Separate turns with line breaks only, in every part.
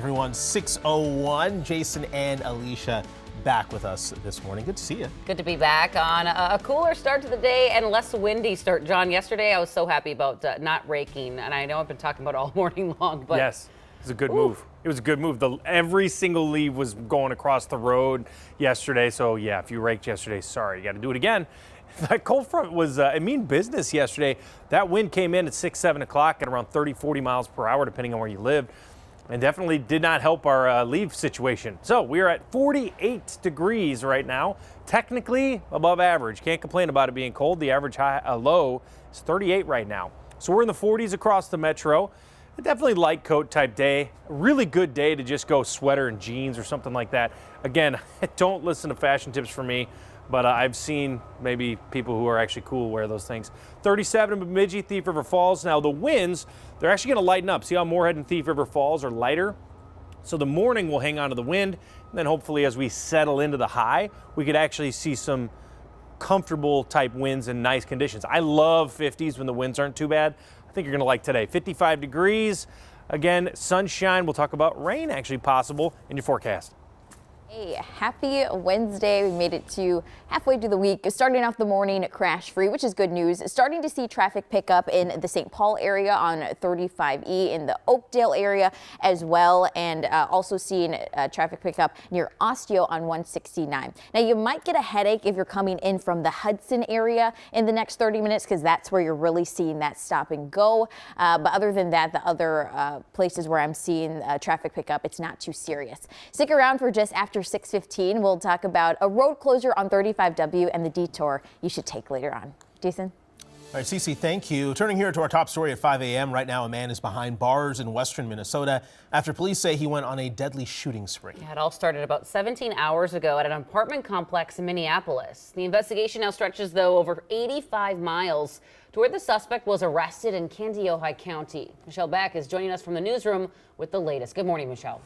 Everyone, 6:01. Jason and Alicia back with us this morning. Good to see you.
Good to be back on a cooler start to the day and less windy start. John, yesterday I was so happy about not raking, and I know I've been talking about it all morning long. But
yes, it was a good move. It was a good move. Every single leaf was going across the road yesterday. So yeah, if you raked yesterday, sorry, you got to do it again. That cold front was business yesterday. That wind came in at 6, 7 o'clock at around 30, 40 miles per hour, depending on where you lived. And definitely did not help our leaf situation. So we are at 48 degrees right now, technically above average. Can't complain about it being cold. The average low is 38 right now. So we're in the 40s across the metro. Definitely light coat type day. A really good day to just go sweater and jeans or something like that. Again, don't listen to fashion tips from me, but I've seen maybe people who are actually cool wear those things. 37 in Bemidji, Thief River Falls. Now the winds, they're actually going to lighten up. See how Moorhead and Thief River Falls are lighter? So the morning will hang on to the wind, and then hopefully as we settle into the high, we could actually see some comfortable type winds and nice conditions. I love 50s when the winds aren't too bad. I think you're going to like today. 55 degrees. Again, sunshine. We'll talk about rain actually possible in your forecast.
Hey, happy Wednesday. We made it to halfway through the week, starting off the morning crash free, which is good news. Starting to see traffic pick up in the St. Paul area on 35E, in the Oakdale area as well, and also seeing traffic pick up near Osteo on 169. Now you might get a headache if you're coming in from the Hudson area in the next 30 minutes because that's where you're really seeing that stop and go. But other than that, the other places where I'm seeing traffic pick up, it's not too serious. Stick around for just after 6:15. We'll talk about a road closure on 35W and the detour you should take later on. Jason?
All right, Cece, thank you. Turning here to our top story at 5 a.m. Right now, a man is behind bars in western Minnesota after police say he went on a deadly shooting spree.
Yeah, it all started about 17 hours ago at an apartment complex in Minneapolis. The investigation now stretches, though, over 85 miles to where the suspect was arrested in Kandiyohi County. Michelle Beck is joining us from the newsroom with the latest. Good morning, Michelle.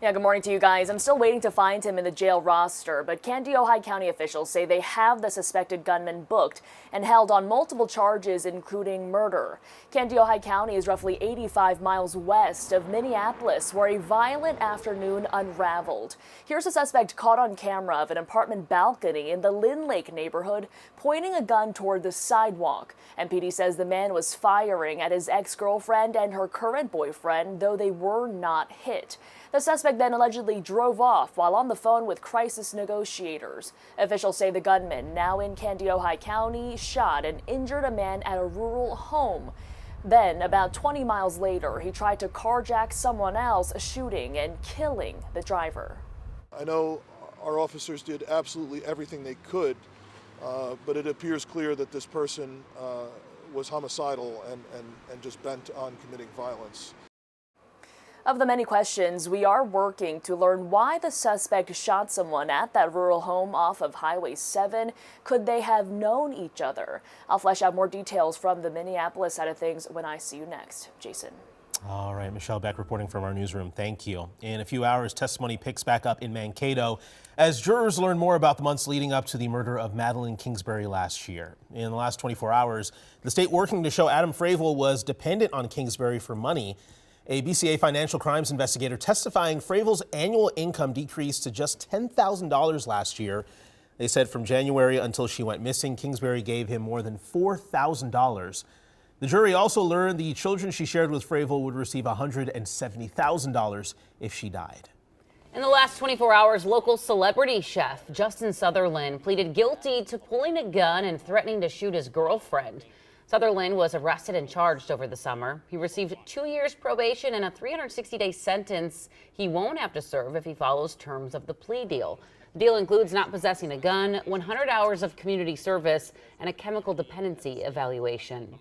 Yeah, good morning to you guys. I'm still waiting to find him in the jail roster, but Kandiyohi County officials say they have the suspected gunman booked and held on multiple charges, including murder. Kandiyohi County is roughly 85 miles west of Minneapolis, where a violent afternoon unraveled. Here's a suspect caught on camera of an apartment balcony in the Lynn Lake neighborhood, pointing a gun toward the sidewalk. MPD says the man was firing at his ex-girlfriend and her current boyfriend, though they were not hit. The suspect then allegedly drove off while on the phone with crisis negotiators. Officials say the gunman, now in Kandiyohi County, shot and injured a man at a rural home. Then, about 20 miles later, he tried to carjack someone else, shooting and killing the driver.
I know our officers did absolutely everything they could, but it appears clear that this person was homicidal and just bent on committing violence.
Of the many questions, we are working to learn why the suspect shot someone at that rural home off of Highway 7. Could they have known each other? I'll flesh out more details from the Minneapolis side of things when I see you next. Jason.
All right, Michelle Beck reporting from our newsroom. Thank you. In a few hours, testimony picks back up in Mankato as jurors learn more about the months leading up to the murder of Madeline Kingsbury last year. In the last 24 hours, the state working to show Adam Fravel was dependent on Kingsbury for money. A BCA financial crimes investigator testifying Fravel's annual income decreased to just $10,000 last year. They said from January until she went missing, Kingsbury gave him more than $4,000. The jury also learned the children she shared with Fravel would receive $170,000 if she died.
In the last 24 hours, local celebrity chef Justin Sutherland pleaded guilty to pulling a gun and threatening to shoot his girlfriend. Sutherland was arrested and charged over the summer. He received 2 years probation and a 360-day sentence he won't have to serve if he follows terms of the plea deal. The deal includes not possessing a gun, 100 hours of community service, and a chemical dependency evaluation.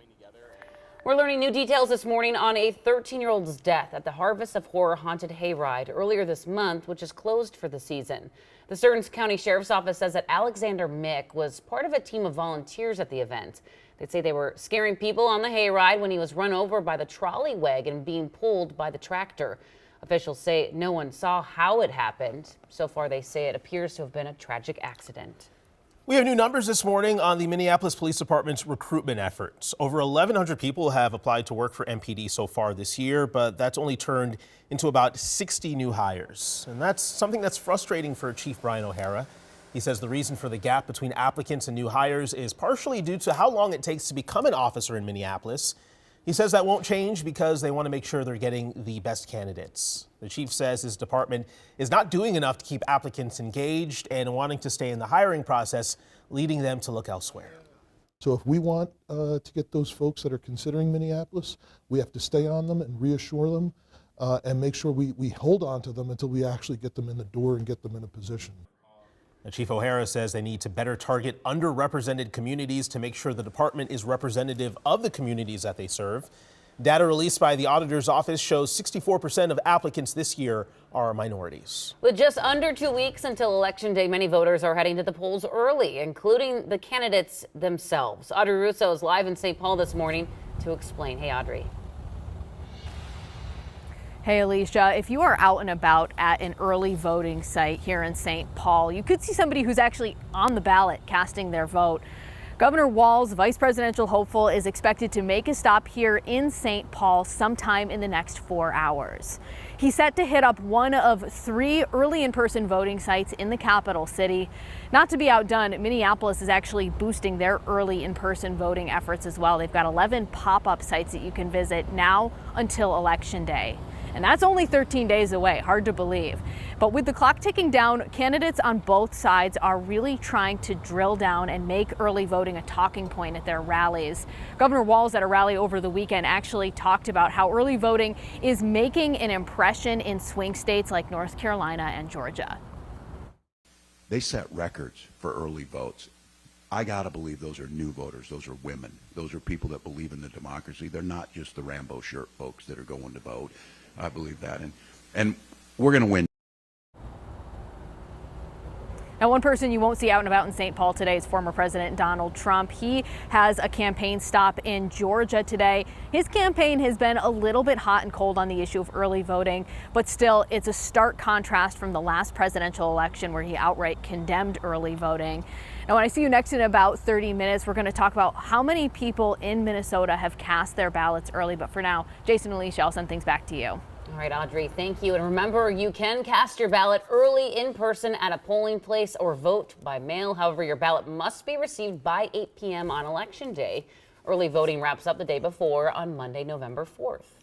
We're learning new details this morning on a 13-year-old's death at the Harvest of Horror Haunted Hayride earlier this month, which is closed for the season. The Stearns County Sheriff's Office says that Alexander Mick was part of a team of volunteers at the event. They say they were scaring people on the hayride when he was run over by the trolley wagon being pulled by the tractor. Officials say no one saw how it happened. So far, they say it appears to have been a tragic accident.
We have new numbers this morning on the Minneapolis Police Department's recruitment efforts. Over 1,100 people have applied to work for MPD so far this year, but that's only turned into about 60 new hires. And that's something that's frustrating for Chief Brian O'Hara. He says the reason for the gap between applicants and new hires is partially due to how long it takes to become an officer in Minneapolis. He says that won't change because they want to make sure they're getting the best candidates. The chief says his department is not doing enough to keep applicants engaged and wanting to stay in the hiring process, leading them to look elsewhere.
So if we want to get those folks that are considering Minneapolis, we have to stay on them and reassure them and make sure we hold on to them until we actually get them in the door and get them in a position.
Now, Chief O'Hara says they need to better target underrepresented communities to make sure the department is representative of the communities that they serve. Data released by the auditor's office shows 64% of applicants this year are minorities.
With just under 2 weeks until Election Day, many voters are heading to the polls early, including the candidates themselves. Audrey Russo is live in St. Paul this morning to explain. Hey, Audrey.
Hey, Alicia, if you are out and about at an early voting site here in St. Paul, you could see somebody who's actually on the ballot casting their vote. Governor Walz, vice presidential hopeful, is expected to make a stop here in St. Paul sometime in the next 4 hours. He's set to hit up one of 3 early in-person voting sites in the capital city. Not to be outdone, Minneapolis is actually boosting their early in-person voting efforts as well. They've got 11 pop-up sites that you can visit now until Election Day. And that's only 13 days away, hard to believe. But with the clock ticking down, candidates on both sides are really trying to drill down and make early voting a talking point at their rallies. Governor Walz at a rally over the weekend actually talked about how early voting is making an impression in swing states like North Carolina and Georgia.
They set records for early votes. I gotta believe those are new voters. Those are women. Those are people that believe in the democracy. They're not just the Rambo shirt folks that are going to vote. I believe that, and we're going to win.
Now, one person you won't see out and about in St. Paul today is former President Donald Trump. He has a campaign stop in Georgia today. His campaign has been a little bit hot and cold on the issue of early voting, but still, it's a stark contrast from the last presidential election where he outright condemned early voting. Now, when I see you next in about 30 minutes, we're going to talk about how many people in Minnesota have cast their ballots early. But for now, Jason and Alicia, I'll send things back to you.
All right, Audrey, thank you. And remember, you can cast your ballot early in person at a polling place or vote by mail. However, your ballot must be received by 8 p.m. on Election Day. Early voting wraps up the day before on Monday, November 4th.